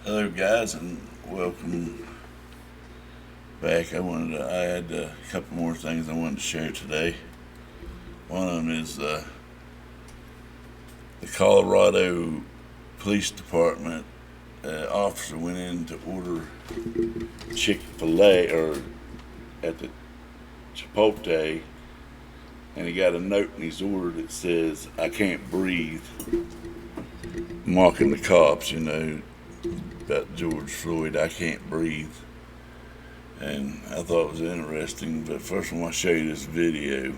Hello, guys, and welcome back. I had a couple more things I wanted to share today. One of them is the Colorado Police Department officer went in to order Chick-fil-A or at the Chipotle, and he got a note in his order that says, "I can't breathe," mocking the cops, about George Floyd. I can't breathe. And I thought it was interesting. But first, I want to show you this video.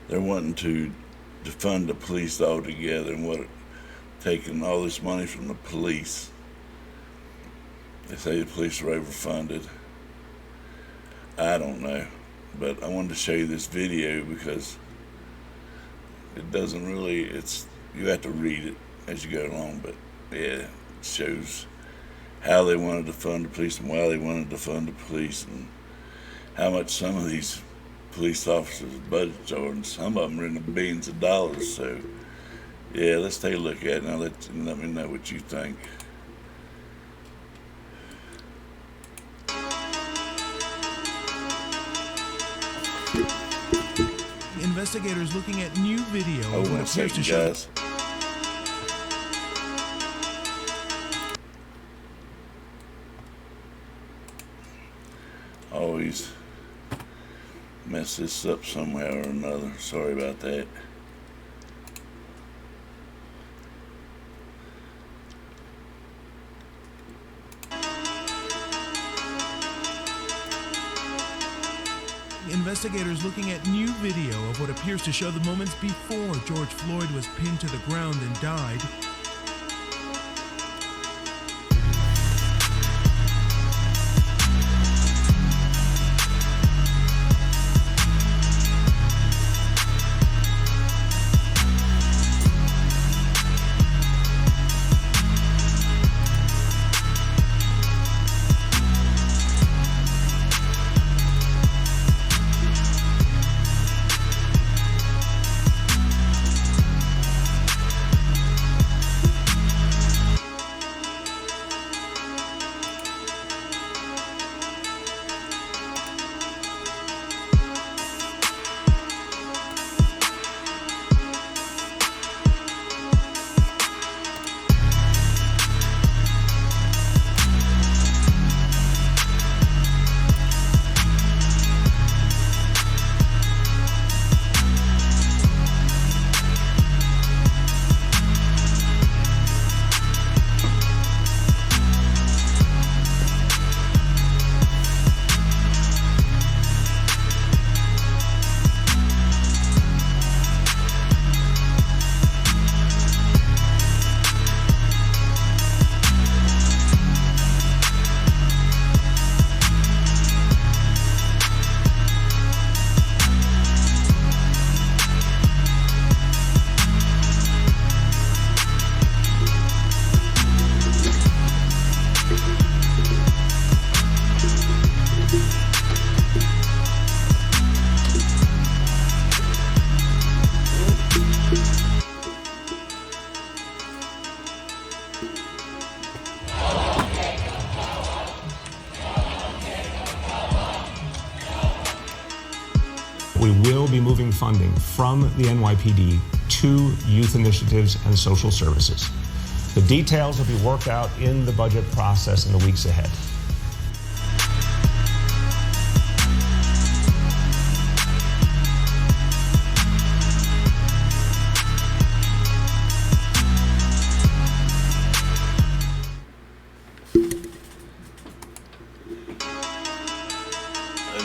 They're wanting to defund the police altogether, and taking all this money from the police. They say the police are overfunded. I don't know, but I wanted to show you this video because it doesn't really. You have to read it as you go along, but yeah, it shows how they wanted to fund the police and why they wanted to fund the police and how much some of these police officers' budgets are, and some of them are in the billions of dollars. So, yeah, let's take a look at it. Now let me know what you think. Investigators looking at new video Oh, of what one appears second, to show. guys. Always mess this up somehow or another. Sorry about that. Investigators looking at new video of what appears to show the moments before George Floyd was pinned to the ground and died. We will be moving funding from the NYPD to youth initiatives and social services. The details will be worked out in the budget process in the weeks ahead.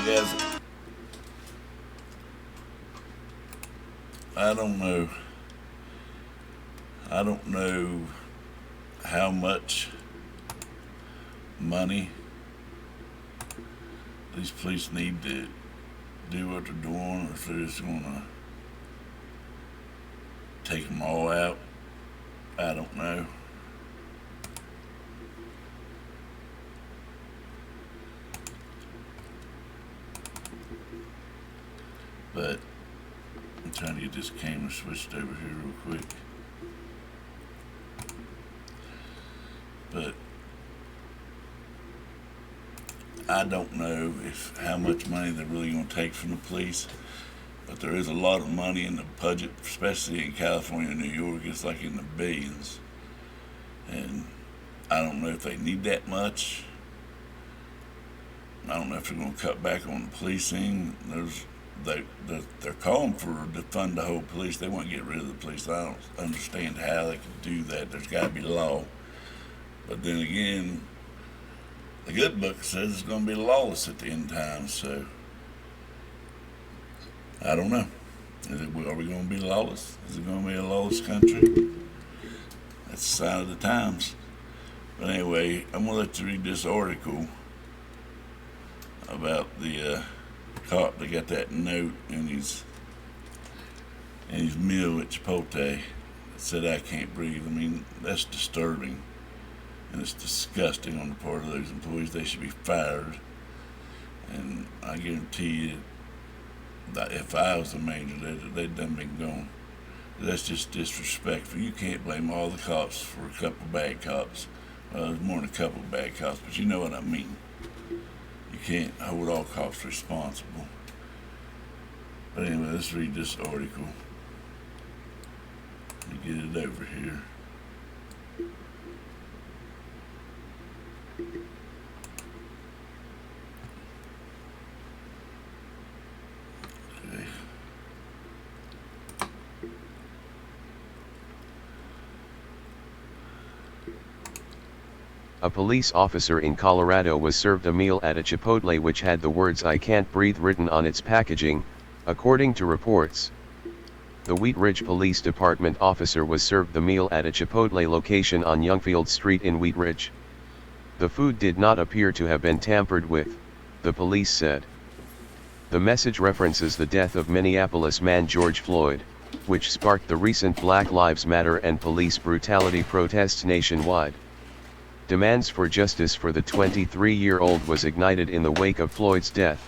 Guys, I don't know how much money these police need to do what they're doing, or if they're just gonna take them all out. I don't know. But I'm trying to get this camera switched over here real quick. But I don't know if how much money they're really going to take from the police, but there is a lot of money in the budget, especially in California and New York. It's like in the billions, and I don't know if they need that much. I don't know if they're going to cut back on the policing. They're calling for defund the whole police. They want to get rid of the police. I don't understand how they can do that. There's got to be law. But then again, the good book says it's going to be lawless at the end time. So I don't know. Are we going to be lawless? Is it going to be a lawless country? That's the sign of the times. But anyway, I'm going to let you read this article about the cop that got that note in his meal at Chipotle that said, "I can't breathe." I mean, that's disturbing, and it's disgusting on the part of those employees. They should be fired, and I guarantee you that if I was the manager, they'd done been gone. That's just disrespectful. You can't blame all the cops for a couple bad cops. Well, there's more than a couple bad cops, but you know what I mean. You can't hold all cops responsible. But anyway, let's read this article. Let me get it over here. Okay. A police officer in Colorado was served a meal at a Chipotle which had the words "I can't breathe" written on its packaging, according to reports. The Wheat Ridge Police Department officer was served the meal at a Chipotle location on Youngfield Street in Wheat Ridge. The food did not appear to have been tampered with, the police said. The message references the death of Minneapolis man George Floyd, which sparked the recent Black Lives Matter and police brutality protests nationwide. Demands for justice for the 23-year-old was ignited in the wake of Floyd's death.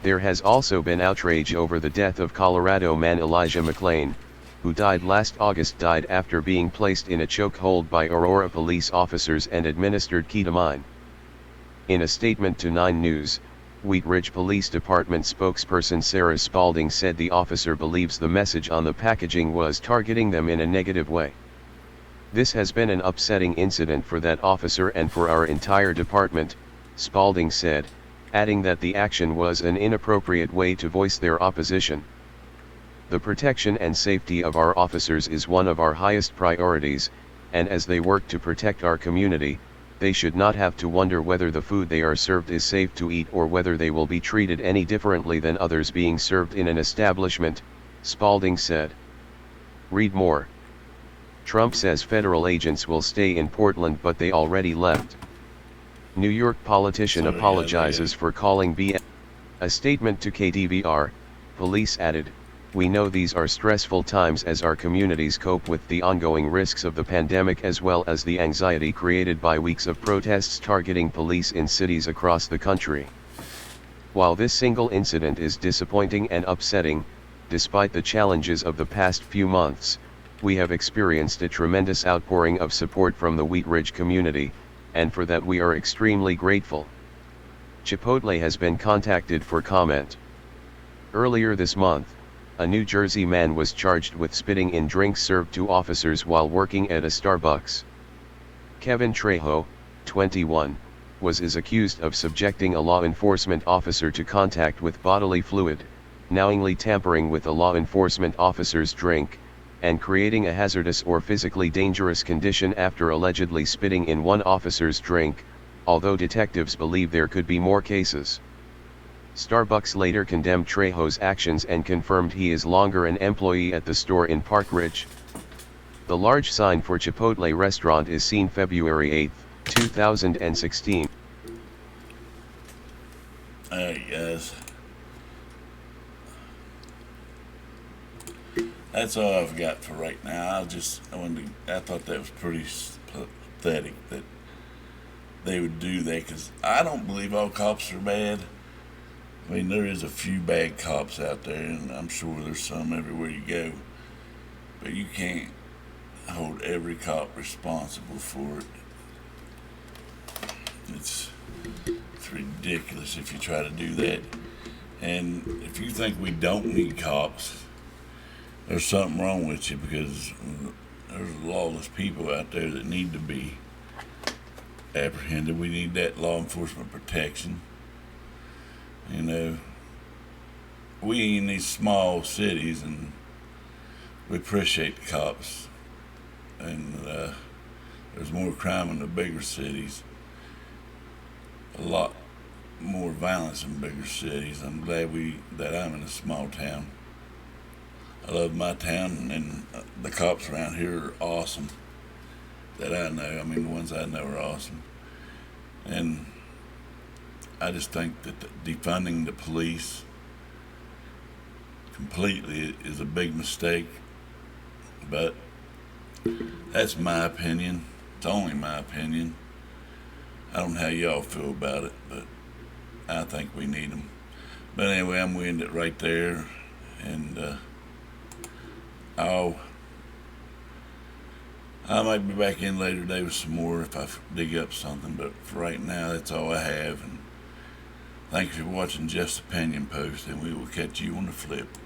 There has also been outrage over the death of Colorado man Elijah McClain, who died last August after being placed in a chokehold by Aurora police officers and administered ketamine. In a statement to 9 News, Wheat Ridge Police Department spokesperson Sarah Spalding said the officer believes the message on the packaging was targeting them in a negative way. "This has been an upsetting incident for that officer and for our entire department," Spalding said, adding that the action was an inappropriate way to voice their opposition. "The protection and safety of our officers is one of our highest priorities, and as they work to protect our community, they should not have to wonder whether the food they are served is safe to eat or whether they will be treated any differently than others being served in an establishment," Spalding said. Read more. Trump says federal agents will stay in Portland but they already left. New York politician apologizes for calling BS. A statement to KDVR, police added, "We know these are stressful times as our communities cope with the ongoing risks of the pandemic as well as the anxiety created by weeks of protests targeting police in cities across the country. While this single incident is disappointing and upsetting, despite the challenges of the past few months, we have experienced a tremendous outpouring of support from the Wheat Ridge community, and for that we are extremely grateful." Chipotle has been contacted for comment. Earlier this month, a New Jersey man was charged with spitting in drinks served to officers while working at a Starbucks. Kevin Trejo, 21, is accused of subjecting a law enforcement officer to contact with bodily fluid, knowingly tampering with a law enforcement officer's drink, and creating a hazardous or physically dangerous condition after allegedly spitting in one officer's drink, although detectives believe there could be more cases. Starbucks later condemned Trejo's actions and confirmed he is longer an employee at the store in Park Ridge. The large sign for Chipotle restaurant is seen February 8, 2016. Alright guys. That's all I've got for right now. I thought that was pretty pathetic that they would do that, because I don't believe all cops are bad. I mean, there is a few bad cops out there, and I'm sure there's some everywhere you go. But you can't hold every cop responsible for it. It's ridiculous if you try to do that. And if you think we don't need cops, there's something wrong with you, because there's lawless people out there that need to be apprehended. We need that law enforcement protection. You know, we in these small cities, and we appreciate the cops, and there's more crime in the bigger cities, a lot more violence in bigger cities. I'm glad that I'm in a small town. I love my town, and the cops around here are awesome, that I know. I mean, the ones I know are awesome. And I just think that defunding the police completely is a big mistake. But that's my opinion. It's only my opinion. I don't know how y'all feel about it, but I think we need them. But anyway, I'm going to end it right there, and I might be back in later today with some more if I dig up something, but for right now, that's all I have. And thank you for watching Jeff's Opinion Post, and we will catch you on the flip.